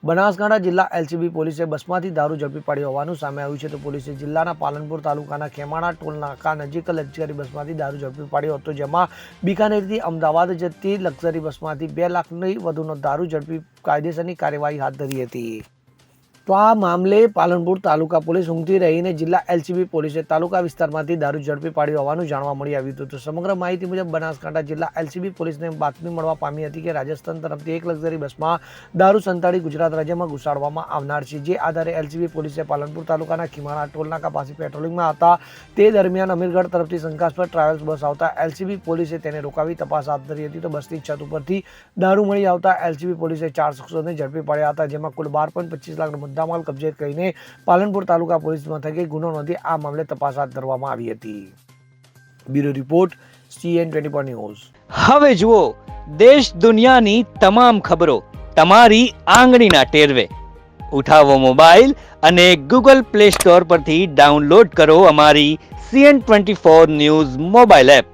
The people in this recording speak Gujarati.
બનાસકાંઠા જિલ્લા એલસીબી પોલીસે બસમાંથી દારૂ ઝડપી પાડ્યો હોવાનું સામે આવ્યું છે. તો પોલીસે જિલ્લાના પાલનપુર તાલુકાના ખેમાણા ટોલ નાકા નજીક લક્ઝરી બસમાંથી દારૂ ઝડપી પાડ્યો હતો, જેમાં બિકાનેરથી અમદાવાદ જતી લક્ઝરી બસમાંથી 2 લાખથી વધુનો દારૂ ઝડપી કાયદેસરની કાર્યવાહી હાથ ધરી હતી. તો આ મામલે પાલનપુર તાલુકા પોલીસ ઊંઘતી રહીને જિલ્લા એલસીબી પોલીસે તાલુકા વિસ્તારમાંથી દારૂ ઝડપી પાડ્યો હોવાનું જાણવા મળી આવ્યું હતું. તો સમગ્ર માહિતી મુજબ બનાસકાંઠા જિલ્લા એલસીબી પોલીસને બાતમી મળવા પામી હતી કે રાજસ્થાન તરફથી એક લક્ઝરી બસમાં દારૂ સંતાડી ગુજરાત રાજ્યમાં ઘુસાડવામાં આવનાર છે. જે આધારે એલસીબી પોલીસે પાલનપુર તાલુકાના ખીમાણા ટોલનાકા પાસે પેટ્રોલિંગમાં હતા તે દરમિયાન અમીરગઢ તરફથી શંકાસ્પદ ટ્રાવેલ્સ બસ આવતા એલસીબી પોલીસે તેને રોકાવી તપાસ હાથ ધરી હતી. તો બસની છત ઉપરથી દારૂ મળી આવતા એલસીબી પોલીસે 4 શખ્સોને ઝડપી પાડ્યા હતા, જેમાં કુલ 12.25 લાખનો મુદ્દામાલ કબજે કરીને પાલનપુર તાલુકા પોલીસ મથકે ગુનો નોંધી આ મામલે તપાસ હાથ ધરવામાં આવી હતી. Bureau report CN24 news. હવે જુઓ દેશ દુનિયાની તમામ ખબરો તમારી આંગળીના ટેરવે. ઉઠાવો મોબાઈલ અને Google Play Store પરથી ડાઉનલોડ કરો અમારી CN24 ન્યૂઝ મોબાઈલ એપ.